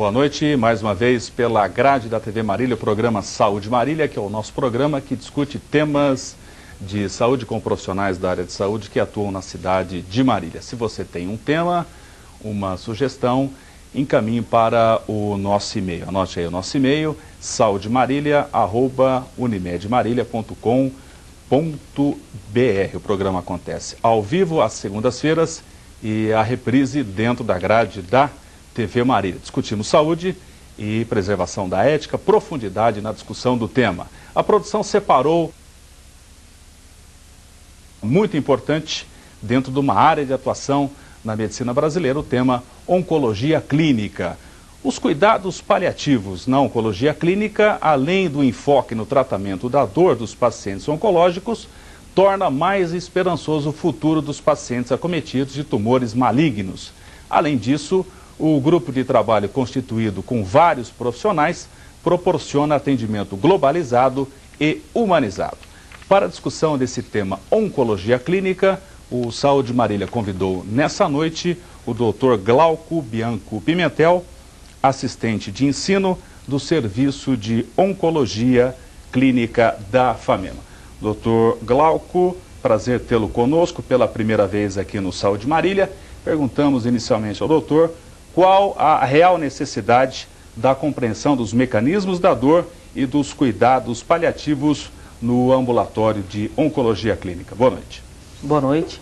Boa noite, mais uma vez pela grade da TV Marília, o programa Saúde Marília, que é o nosso programa que discute temas de saúde com profissionais da área de saúde que atuam na cidade de Marília. Se você tem um tema, uma sugestão, encaminhe para o nosso e-mail. Anote aí o nosso e-mail, saudemarília@unimedmarília.com.br. O programa acontece ao vivo às segundas-feiras e a reprise dentro da grade da TV Marília. Discutimos saúde e preservação da ética, profundidade na discussão do tema. A produção separou, muito importante, dentro de uma área de atuação na medicina brasileira, o tema oncologia clínica. Os cuidados paliativos na oncologia clínica, além do enfoque no tratamento da dor dos pacientes oncológicos, torna mais esperançoso o futuro dos pacientes acometidos de tumores malignos. Além disso, o grupo de trabalho constituído com vários profissionais proporciona atendimento globalizado e humanizado. Para a discussão desse tema oncologia clínica, o Saúde Marília convidou nessa noite o Dr. Glauco Bianco Pimentel, assistente de ensino do Serviço de Oncologia Clínica da FAMEMA. Dr. Glauco, prazer tê-lo conosco pela primeira vez aqui no Saúde Marília. Perguntamos inicialmente ao doutor qual a real necessidade da compreensão dos mecanismos da dor e dos cuidados paliativos no ambulatório de oncologia clínica. Boa noite. Boa noite.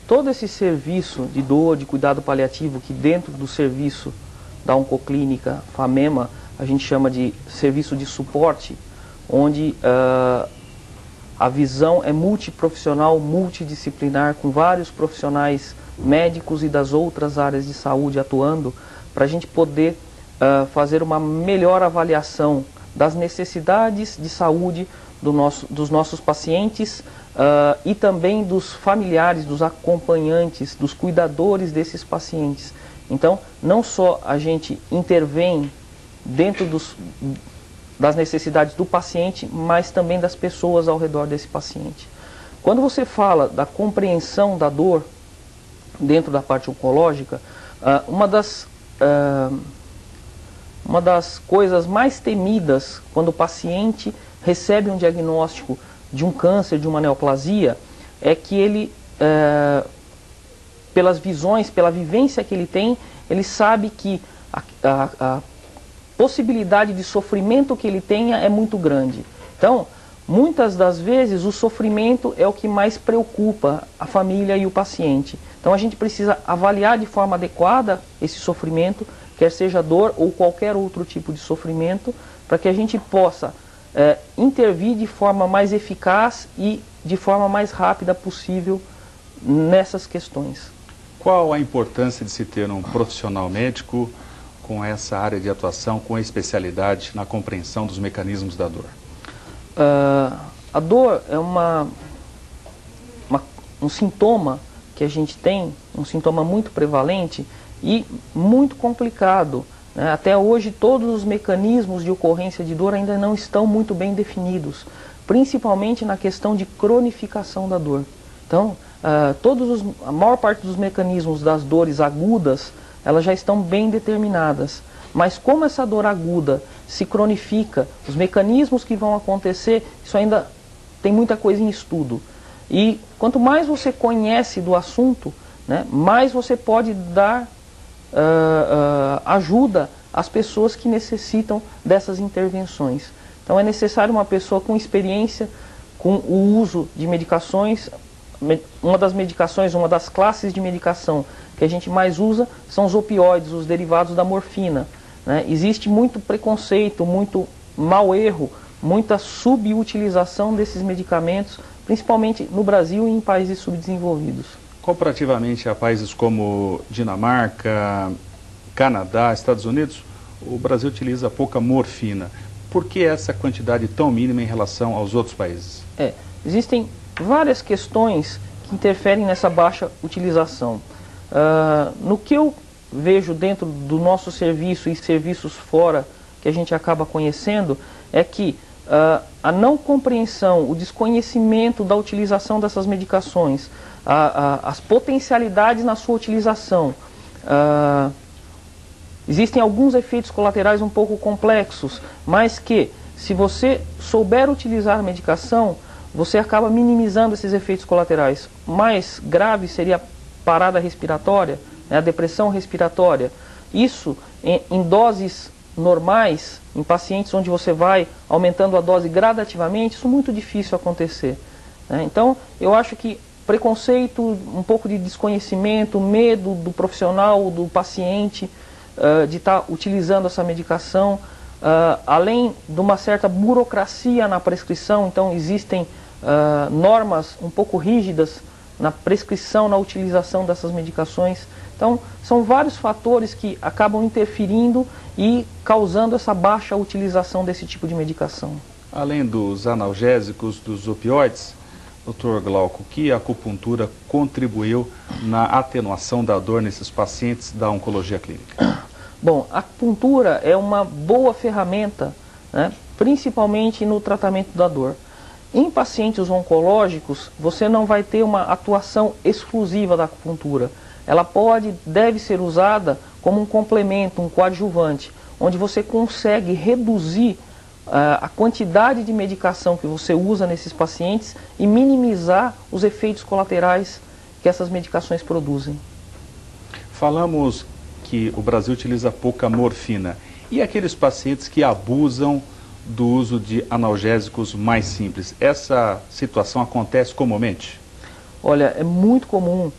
Todo esse serviço de dor, de cuidado paliativo, que dentro do serviço da Oncoclínica FAMEMA, a gente chama de serviço de suporte, onde a visão é multiprofissional, multidisciplinar, com vários profissionais médicos e das outras áreas de saúde atuando, para a gente poder fazer uma melhor avaliação das necessidades de saúde dos nossos pacientes e também dos familiares, dos acompanhantes, dos cuidadores desses pacientes. Então, não só a gente intervém dentro das necessidades do paciente, mas também das pessoas ao redor desse paciente. Quando você fala da compreensão da dor dentro da parte oncológica, uma das coisas mais temidas quando o paciente recebe um diagnóstico de um câncer, de uma neoplasia, é que ele, pelas visões, pela vivência que ele tem, ele sabe que a possibilidade de sofrimento que ele tenha é muito grande. Então, muitas das vezes, o sofrimento é o que mais preocupa a família e o paciente. Então, a gente precisa avaliar de forma adequada esse sofrimento, quer seja dor ou qualquer outro tipo de sofrimento, para que a gente possa intervir de forma mais eficaz e de forma mais rápida possível nessas questões. Qual a importância de se ter um profissional médico com essa área de atuação, com especialidade na compreensão dos mecanismos da dor? A dor é um sintoma que a gente tem, um sintoma muito prevalente e muito complicado. Até hoje, todos os mecanismos de ocorrência de dor ainda não estão muito bem definidos, principalmente na questão de cronificação da dor. Então, a maior parte dos mecanismos das dores agudas, elas já estão bem determinadas. Mas como essa dor aguda se cronifica, os mecanismos que vão acontecer, isso ainda tem muita coisa em estudo. E quanto mais você conhece do assunto, mais você pode dar ajuda às pessoas que necessitam dessas intervenções. Então é necessário uma pessoa com experiência com o uso de medicações. Uma das classes de medicação que a gente mais usa são os opioides, os derivados da morfina. Existe muito preconceito, muito mau erro, muita subutilização desses medicamentos, principalmente no Brasil e em países subdesenvolvidos. Comparativamente a países como Dinamarca, Canadá, Estados Unidos, o Brasil utiliza pouca morfina. Por que essa quantidade tão mínima em relação aos outros países? Existem várias questões que interferem nessa baixa utilização. No que eu vejo dentro do nosso serviço e serviços fora que a gente acaba conhecendo, é que a não compreensão, o desconhecimento da utilização dessas medicações, as potencialidades na sua utilização, Existem alguns efeitos colaterais um pouco complexos, mas que, se você souber utilizar a medicação, você acaba minimizando esses efeitos colaterais. Mais grave seria a parada respiratória, né, a depressão respiratória. Isso em doses normais, em pacientes onde você vai aumentando a dose gradativamente, isso é muito difícil acontecer, né? Então, eu acho que preconceito, um pouco de desconhecimento, medo do profissional, do paciente, de estar utilizando essa medicação, além de uma certa burocracia na prescrição. Então existem normas um pouco rígidas na prescrição, na utilização dessas medicações. Então são vários fatores que acabam interferindo e causando essa baixa utilização desse tipo de medicação. Além dos analgésicos, dos opioides, Dr. Glauco, que a acupuntura contribuiu na atenuação da dor nesses pacientes da oncologia clínica? Bom, a acupuntura é uma boa ferramenta, né, principalmente no tratamento da dor. Em pacientes oncológicos, você não vai ter uma atuação exclusiva da acupuntura. Ela deve ser usada como um complemento, um coadjuvante, onde você consegue reduzir a quantidade de medicação que você usa nesses pacientes e minimizar os efeitos colaterais que essas medicações produzem. Falamos que o Brasil utiliza pouca morfina. E aqueles pacientes que abusam do uso de analgésicos mais simples? Essa situação acontece comumente? Olha, é muito comum,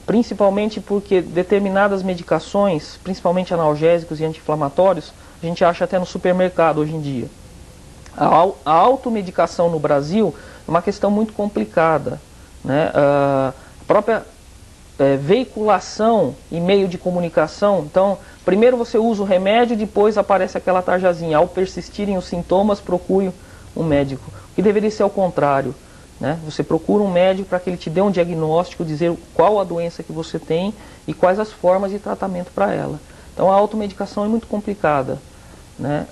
principalmente porque determinadas medicações, principalmente analgésicos e anti-inflamatórios, a gente acha até no supermercado hoje em dia. A automedicação no Brasil é uma questão muito complicada, né? A própria veiculação e meio de comunicação, então, primeiro você usa o remédio, depois aparece aquela tarjazinha: ao persistirem os sintomas, procure um médico. O que deveria ser ao contrário, né? Você procura um médico para que ele te dê um diagnóstico, dizer qual a doença que você tem e quais as formas de tratamento para ela. Então a automedicação é muito complicada, né?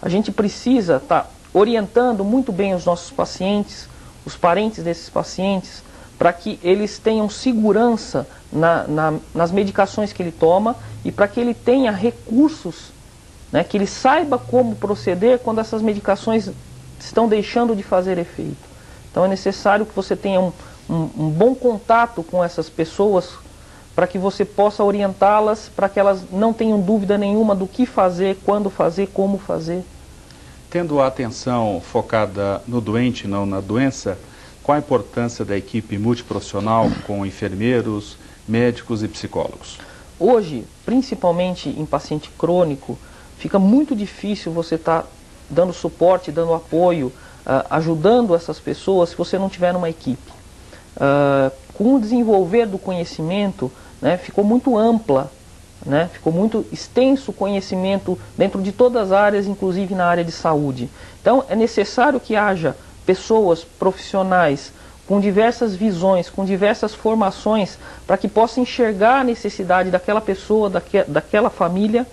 A gente precisa estar orientando muito bem os nossos pacientes, os parentes desses pacientes, para que eles tenham segurança nas medicações que ele toma e para que ele tenha recursos, né, que ele saiba como proceder quando essas medicações estão deixando de fazer efeito. Então é necessário que você tenha um bom contato com essas pessoas para que você possa orientá-las, para que elas não tenham dúvida nenhuma do que fazer, quando fazer, como fazer. Tendo a atenção focada no doente, não na doença, qual a importância da equipe multiprofissional com enfermeiros, médicos e psicólogos? Hoje, principalmente em paciente crônico, fica muito difícil você estar dando suporte, dando apoio, ajudando essas pessoas se você não tiver uma equipe. Com o desenvolver do conhecimento, né, ficou muito ampla, né, ficou muito extenso o conhecimento dentro de todas as áreas, inclusive na área de saúde. Então é necessário que haja pessoas profissionais com diversas visões, com diversas formações, para que possa enxergar a necessidade daquela pessoa, daquela família,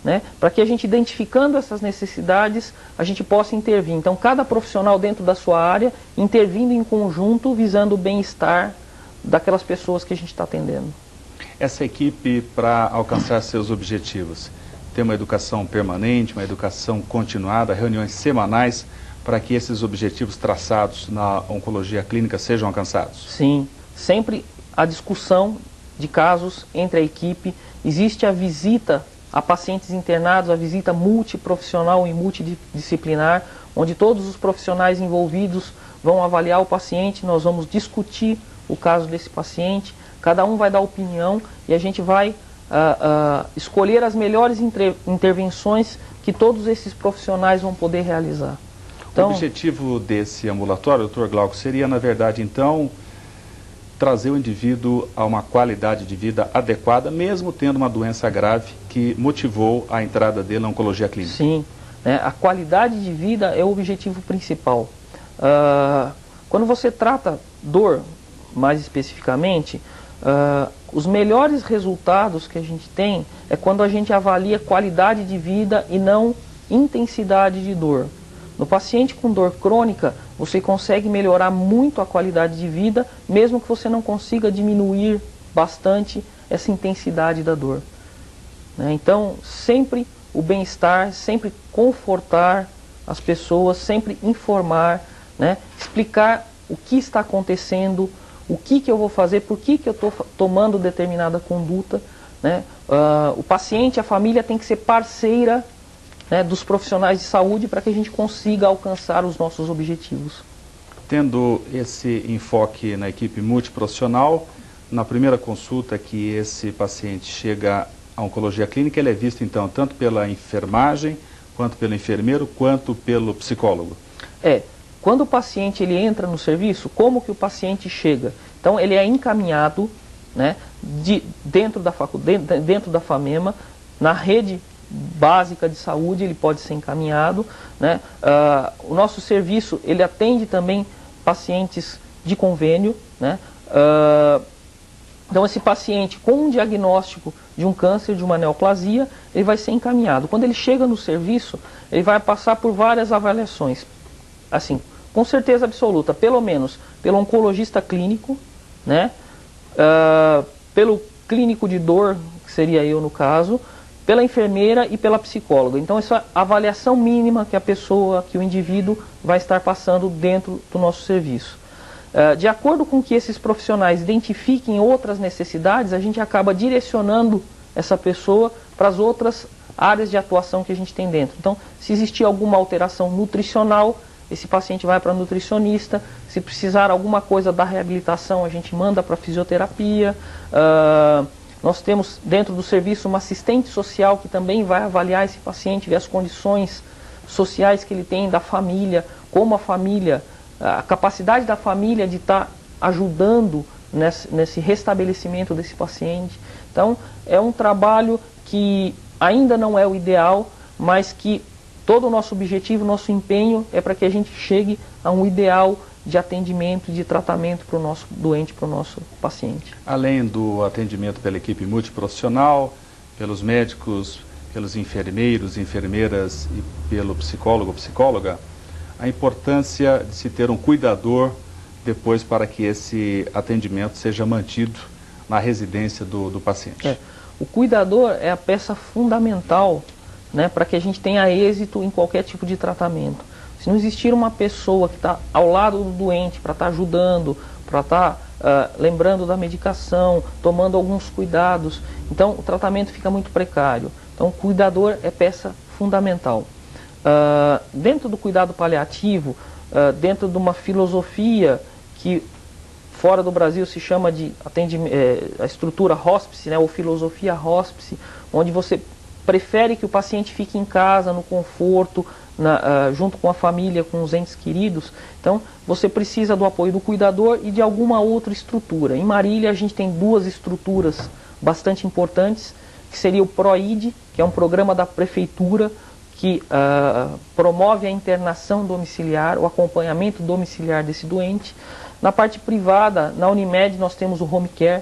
né, para que a gente, identificando essas necessidades, a gente possa intervir. Então cada profissional dentro da sua área intervindo em conjunto, visando o bem-estar daquelas pessoas que a gente está atendendo. Essa equipe, para alcançar seus objetivos, tem uma educação permanente, uma educação continuada, reuniões semanais, para que esses objetivos traçados na oncologia clínica sejam alcançados? Sim, sempre a discussão de casos entre a equipe, existe a visita a pacientes internados, a visita multiprofissional e multidisciplinar, onde todos os profissionais envolvidos vão avaliar o paciente, nós vamos discutir o caso desse paciente, cada um vai dar opinião e a gente vai escolher as melhores intervenções que todos esses profissionais vão poder realizar. Então, o objetivo desse ambulatório, Dr. Glauco, seria, na verdade, então, trazer o indivíduo a uma qualidade de vida adequada, mesmo tendo uma doença grave que motivou a entrada dele na oncologia clínica. Sim, né, a qualidade de vida é o objetivo principal. Quando você trata dor, mais especificamente, os melhores resultados que a gente tem é quando a gente avalia qualidade de vida e não intensidade de dor. No paciente com dor crônica, você consegue melhorar muito a qualidade de vida, mesmo que você não consiga diminuir bastante essa intensidade da dor. né? Então, sempre o bem-estar, sempre confortar as pessoas, sempre informar, né? Explicar o que está acontecendo, o que eu vou fazer, por que eu estou tomando determinada conduta, né? O paciente, a família tem que ser parceira, né, dos profissionais de saúde para que a gente consiga alcançar os nossos objetivos. Tendo esse enfoque na equipe multiprofissional, na primeira consulta que esse paciente chega à oncologia clínica, ele é visto então tanto pela enfermagem, quanto pelo enfermeiro, quanto pelo psicólogo? Quando o paciente ele entra no serviço, como que o paciente chega? Então ele é encaminhado, né, dentro da FAMEMA, na rede básica de saúde, ele pode ser encaminhado, né? O nosso serviço ele atende também pacientes de convênio, né? Então esse paciente com um diagnóstico de um câncer, de uma neoplasia, ele vai ser encaminhado. Quando ele chega no serviço, ele vai passar por várias avaliações, assim, com certeza absoluta, pelo menos pelo oncologista clínico, né? Pelo clínico de dor, que seria eu no caso, pela enfermeira e pela psicóloga. Então essa é a avaliação mínima que a pessoa, que o indivíduo vai estar passando dentro do nosso serviço. De acordo com que esses profissionais identifiquem outras necessidades, a gente acaba direcionando essa pessoa para as outras áreas de atuação que a gente tem dentro. Então, se existir alguma alteração nutricional, esse paciente vai para nutricionista. Se precisar alguma coisa da reabilitação, a gente manda para fisioterapia. Nós temos dentro do serviço uma assistente social que também vai avaliar esse paciente, ver as condições sociais que ele tem, da família, como a família, a capacidade da família de estar ajudando nesse restabelecimento desse paciente. Então, é um trabalho que ainda não é o ideal, mas que todo o nosso objetivo, nosso empenho é para que a gente chegue a um ideal de atendimento e de tratamento para o nosso doente, para o nosso paciente. Além do atendimento pela equipe multiprofissional, pelos médicos, pelos enfermeiros, enfermeiras e pelo psicólogo, psicóloga, a importância de se ter um cuidador depois para que esse atendimento seja mantido na residência do paciente. O cuidador é a peça fundamental, né, para que a gente tenha êxito em qualquer tipo de tratamento. Se não existir uma pessoa que está ao lado do doente para estar ajudando, para estar lembrando da medicação, tomando alguns cuidados, então o tratamento fica muito precário. Então o cuidador é peça fundamental. Dentro do cuidado paliativo, dentro de uma filosofia que fora do Brasil se chama de a estrutura hospice, né, ou filosofia hospice, onde você prefere que o paciente fique em casa, no conforto, junto com a família, com os entes queridos. Então, você precisa do apoio do cuidador e de alguma outra estrutura. Em Marília, a gente tem duas estruturas bastante importantes, que seria o PROID, que é um programa da prefeitura, que promove a internação domiciliar, o acompanhamento domiciliar desse doente. Na parte privada, na Unimed, nós temos o Home Care,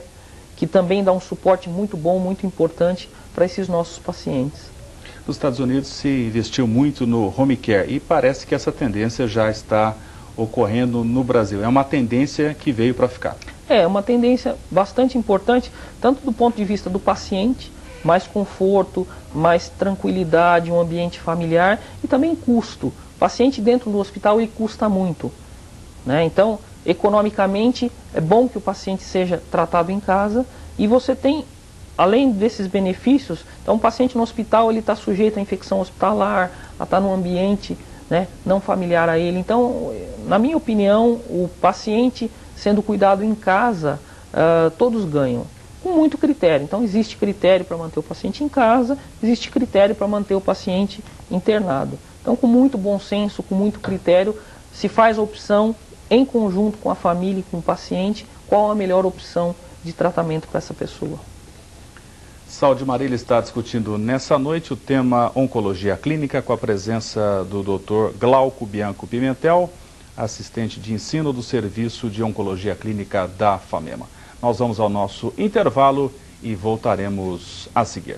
que também dá um suporte muito bom, muito importante para esses nossos pacientes. Nos Estados Unidos se investiu muito no home care e parece que essa tendência já está ocorrendo no Brasil. É uma tendência que veio para ficar. É uma tendência bastante importante, tanto do ponto de vista do paciente, mais conforto, mais tranquilidade, um ambiente familiar e também custo. O paciente dentro do hospital ele custa muito, né? Então, economicamente, é bom que o paciente seja tratado em casa e você tem, além desses benefícios, então o paciente no hospital ele está sujeito à infecção hospitalar, a estar num ambiente, né, não familiar a ele. Então, na minha opinião, o paciente sendo cuidado em casa, todos ganham, com muito critério. Então, existe critério para manter o paciente em casa, existe critério para manter o paciente internado. Então, com muito bom senso, com muito critério, se faz a opção em conjunto com a família e com o paciente, qual a melhor opção de tratamento para essa pessoa. Saúde Marília está discutindo nessa noite o tema Oncologia Clínica com a presença do Dr. Glauco Bianco Pimentel, assistente de ensino do Serviço de Oncologia Clínica da FAMEMA. Nós vamos ao nosso intervalo e voltaremos a seguir.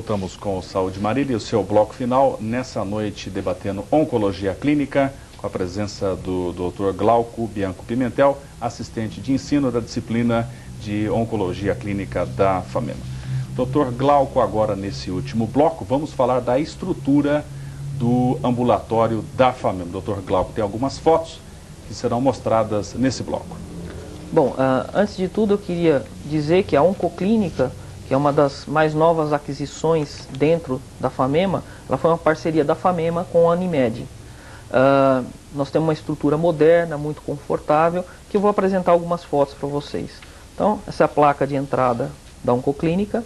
voltamos com o Saúde Marília e o seu bloco final, nessa noite debatendo oncologia clínica, com a presença do Dr. Glauco Bianco Pimentel, assistente de ensino da disciplina de oncologia clínica da FAMEMA. Dr. Glauco, agora nesse último bloco, vamos falar da estrutura do ambulatório da FAMEMA. Dr. Glauco, tem algumas fotos que serão mostradas nesse bloco. Bom, antes de tudo eu queria dizer que a Oncoclínica, que é uma das mais novas aquisições dentro da FAMEMA, ela foi uma parceria da FAMEMA com a Unimed. Nós temos uma estrutura moderna, muito confortável, que eu vou apresentar algumas fotos para vocês. Então, essa é a placa de entrada da Oncoclínica.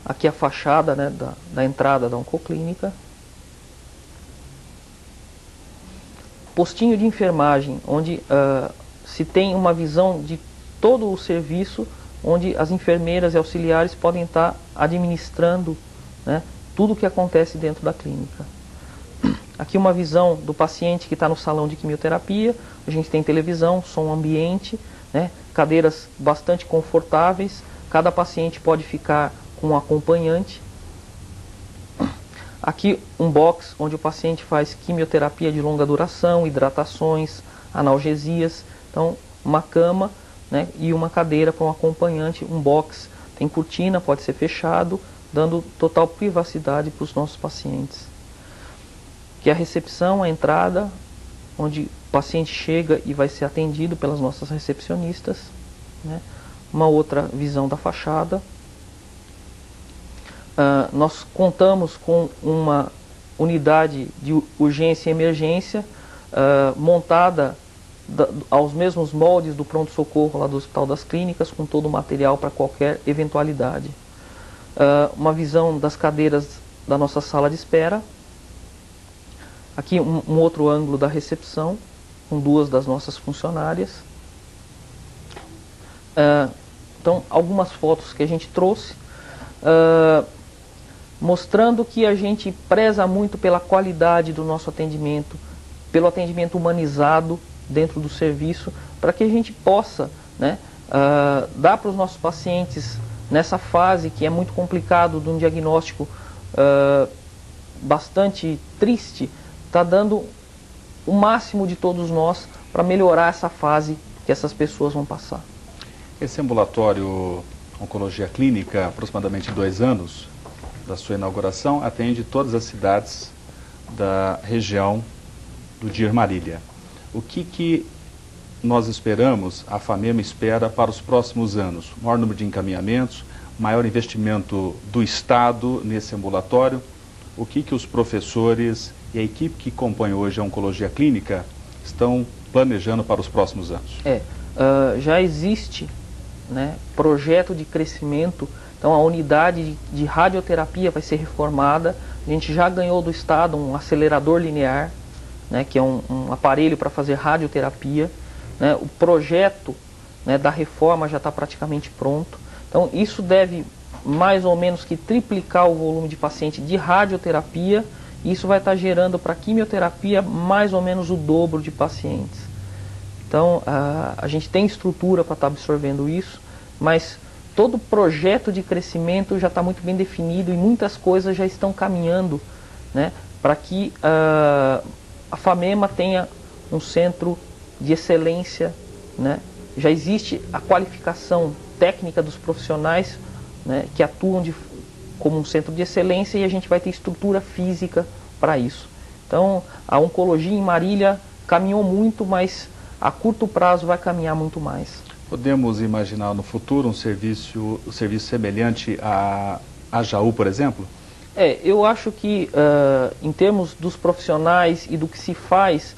Aqui a fachada, né, da entrada da Oncoclínica. Postinho de enfermagem, onde se tem uma visão de todo o serviço, onde as enfermeiras e auxiliares podem estar administrando, né, tudo o que acontece dentro da clínica. Aqui uma visão do paciente que está no salão de quimioterapia. A gente tem televisão, som ambiente, né, cadeiras bastante confortáveis. Cada paciente pode ficar com um acompanhante. Aqui um box onde o paciente faz quimioterapia de longa duração, hidratações, analgesias. Então, uma cama, né, e uma cadeira para um acompanhante, um box. Tem cortina, pode ser fechado, dando total privacidade para os nossos pacientes. Aqui a recepção, a entrada, onde o paciente chega e vai ser atendido pelas nossas recepcionistas, né. Uma outra visão da fachada. Nós contamos com uma unidade de urgência e emergência montada aos mesmos moldes do pronto-socorro lá do Hospital das Clínicas, com todo o material para qualquer eventualidade. Uma visão das cadeiras da nossa sala de espera. Aqui um outro ângulo da recepção, com duas das nossas funcionárias. Então, algumas fotos que a gente trouxe, mostrando que a gente preza muito pela qualidade do nosso atendimento, pelo atendimento humanizado dentro do serviço, para que a gente possa, né, dar para os nossos pacientes, nessa fase que é muito complicado, de um diagnóstico bastante triste, está dando o máximo de todos nós para melhorar essa fase que essas pessoas vão passar. Esse ambulatório Oncologia Clínica, aproximadamente 2 anos da sua inauguração, atende todas as cidades da região do DIR Marília. O que nós esperamos, a FAMEMA espera para os próximos anos? Maior número de encaminhamentos, maior investimento do Estado nesse ambulatório. O que os professores e a equipe que compõe hoje a Oncologia Clínica estão planejando para os próximos anos? Já existe, né, projeto de crescimento. Então a unidade de radioterapia vai ser reformada. A gente já ganhou do Estado um acelerador linear, né, que é um aparelho para fazer radioterapia. Né? O projeto, né, da reforma já está praticamente pronto. Então isso deve mais ou menos que triplicar o volume de paciente de radioterapia. E isso vai estar gerando para quimioterapia mais ou menos o dobro de pacientes. Então a gente tem estrutura para estar absorvendo isso, mas todo o projeto de crescimento já está muito bem definido e muitas coisas já estão caminhando, né, para que a FAMEMA tenha um centro de excelência, né. Já existe a qualificação técnica dos profissionais, né, que atuam como um centro de excelência, e a gente vai ter estrutura física para isso. Então a oncologia em Marília caminhou muito, mas a curto prazo vai caminhar muito mais. Podemos imaginar no futuro um serviço semelhante a Jaú, por exemplo? Eu acho que em termos dos profissionais e do que se faz,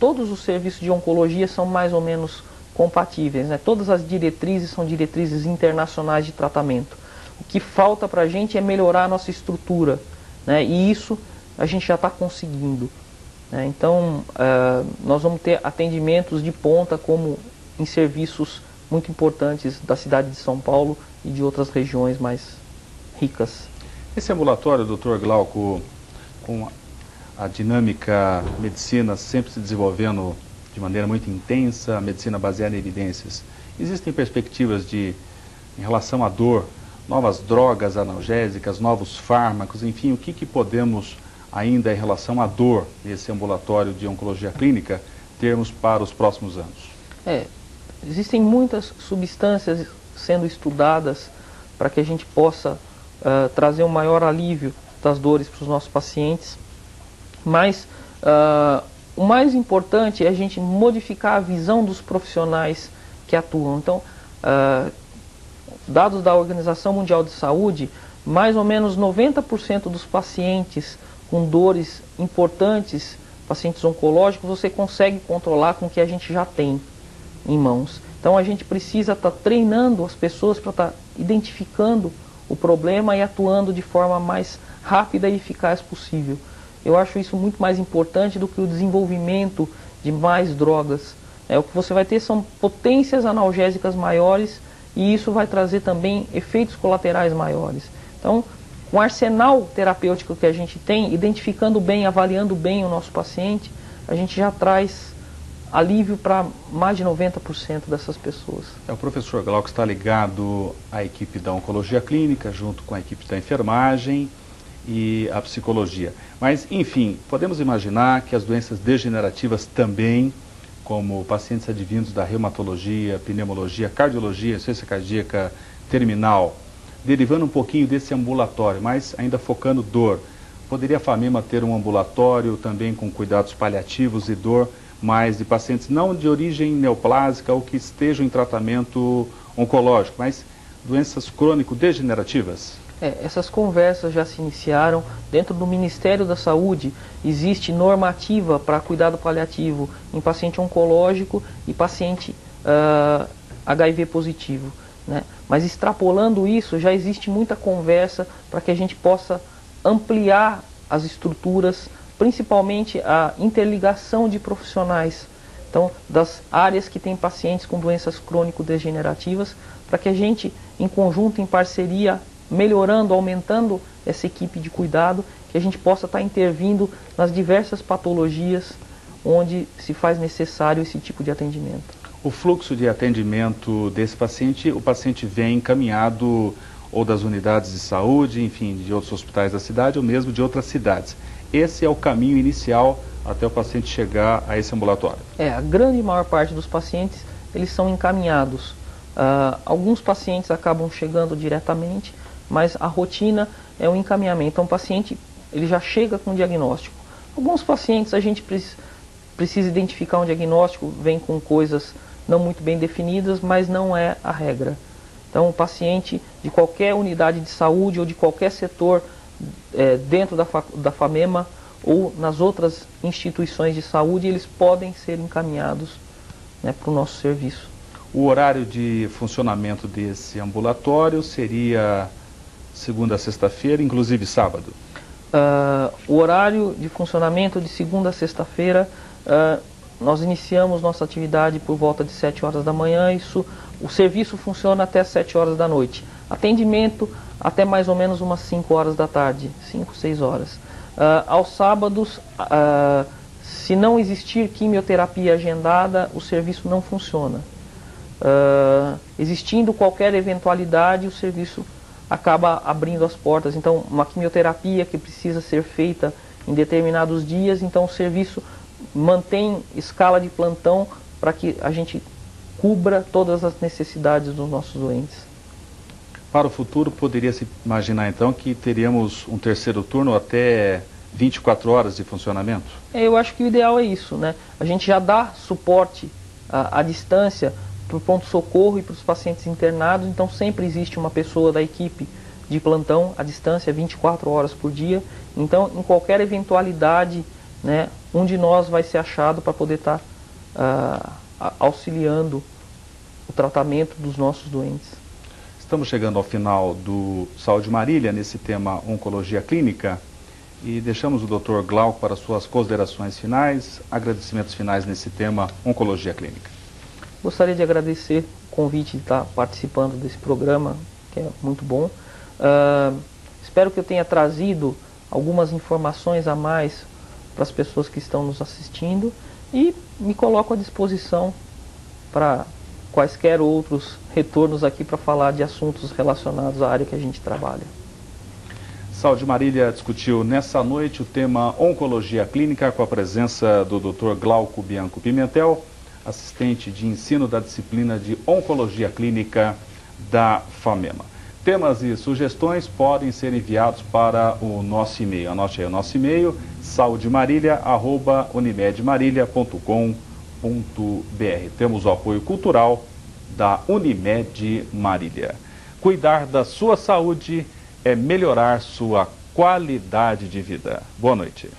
todos os serviços de oncologia são mais ou menos compatíveis, né? Todas as diretrizes são diretrizes internacionais de tratamento. O que falta para a gente é melhorar a nossa estrutura, né? E isso a gente já está conseguindo. Então, nós vamos ter atendimentos de ponta, como em serviços muito importantes da cidade de São Paulo e de outras regiões mais ricas. Esse ambulatório, Dr. Glauco, com a dinâmica medicina sempre se desenvolvendo de maneira muito intensa, a medicina baseada em evidências, Existem perspectivas de, em relação à dor, novas drogas analgésicas, novos fármacos, enfim, o que podemos ainda em relação à dor nesse ambulatório de oncologia clínica termos para os próximos anos? Existem muitas substâncias sendo estudadas para que a gente possa trazer um maior alívio das dores para os nossos pacientes, mas o mais importante é a gente modificar a visão dos profissionais que atuam. Então, dados da Organização Mundial de Saúde, mais ou menos 90% dos pacientes com dores importantes, pacientes oncológicos, você consegue controlar com o que a gente já tem em mãos. Então a gente precisa estar treinando as pessoas para estar identificando o problema e atuando de forma mais rápida e eficaz possível. Eu acho isso muito mais importante do que o desenvolvimento de mais drogas. O que você vai ter são potências analgésicas maiores e isso vai trazer também efeitos colaterais maiores. Então, com o arsenal terapêutico que a gente tem, identificando bem, avaliando bem o nosso paciente, a gente já traz alívio para mais de 90% dessas pessoas. O professor Glauco está ligado à equipe da oncologia clínica, junto com a equipe da enfermagem e a psicologia. Mas, enfim, podemos imaginar que as doenças degenerativas também, como pacientes advindos da reumatologia, pneumologia, cardiologia, insuficiência cardíaca terminal, derivando um pouquinho desse ambulatório, mas ainda focando dor, poderia a FAMEMA ter um ambulatório também com cuidados paliativos e dor, mas de pacientes não de origem neoplásica ou que estejam em tratamento oncológico, mas doenças crônico-degenerativas? Essas conversas já se iniciaram. Dentro do Ministério da Saúde existe normativa para cuidado paliativo em paciente oncológico e paciente HIV positivo, né? Mas extrapolando isso, já existe muita conversa para que a gente possa ampliar as estruturas, principalmente a interligação de profissionais, então das áreas que têm pacientes com doenças crônico-degenerativas, para que a gente, em conjunto, em parceria, melhorando, aumentando essa equipe de cuidado, que a gente possa estar intervindo nas diversas patologias onde se faz necessário esse tipo de atendimento. O fluxo de atendimento desse paciente, o paciente vem encaminhado ou das unidades de saúde, enfim, de outros hospitais da cidade ou mesmo de outras cidades. Esse é o caminho inicial até o paciente chegar a esse ambulatório? A grande maior parte dos pacientes, eles são encaminhados. Alguns pacientes acabam chegando diretamente, mas a rotina é o encaminhamento. Então o paciente, ele já chega com um diagnóstico. Alguns pacientes a gente precisa identificar um diagnóstico, vem com coisas não muito bem definidas, mas não é a regra. Então o paciente de qualquer unidade de saúde ou de qualquer setor dentro da FAMEMA ou nas outras instituições de saúde, eles podem ser encaminhados, né, para o nosso serviço. O horário de funcionamento desse ambulatório seria segunda a sexta-feira, inclusive sábado? O horário de funcionamento de segunda a sexta-feira, nós iniciamos nossa atividade por volta de 7 horas da manhã, o serviço funciona até 7 horas da noite. Atendimento até mais ou menos umas 5 horas da tarde, 5, 6 horas. Aos sábados, se não existir quimioterapia agendada, o serviço não funciona. Existindo qualquer eventualidade, o serviço acaba abrindo as portas. Então, uma quimioterapia que precisa ser feita em determinados dias, então o serviço mantém escala de plantão para que a gente cubra todas as necessidades dos nossos doentes. Para o futuro, poderia-se imaginar então que teríamos um terceiro turno até 24 horas de funcionamento? Eu acho que o ideal é isso, né? A gente já dá suporte à distância para o pronto-socorro e para os pacientes internados, então sempre existe uma pessoa da equipe de plantão à distância 24 horas por dia. Então, em qualquer eventualidade, né, um de nós vai ser achado para poder estar auxiliando o tratamento dos nossos doentes. Estamos chegando ao final do Saúde Marília, nesse tema Oncologia Clínica, e deixamos o Dr. Glauco para suas considerações finais, agradecimentos finais nesse tema Oncologia Clínica. Gostaria de agradecer o convite de estar participando desse programa, que é muito bom. Espero que eu tenha trazido algumas informações a mais para as pessoas que estão nos assistindo e me coloco à disposição para quaisquer outros retornos aqui para falar de assuntos relacionados à área que a gente trabalha. Saúde Marília discutiu nessa noite o tema Oncologia Clínica com a presença do Dr. Glauco Bianco Pimentel, assistente de ensino da disciplina de Oncologia Clínica da FAMEMA. Temas e sugestões podem ser enviados para o nosso e-mail. Anote aí o nosso e-mail, saudemarília@unimedmarília.com.br. Temos o apoio cultural da Unimed Marília. Cuidar da sua saúde é melhorar sua qualidade de vida. Boa noite.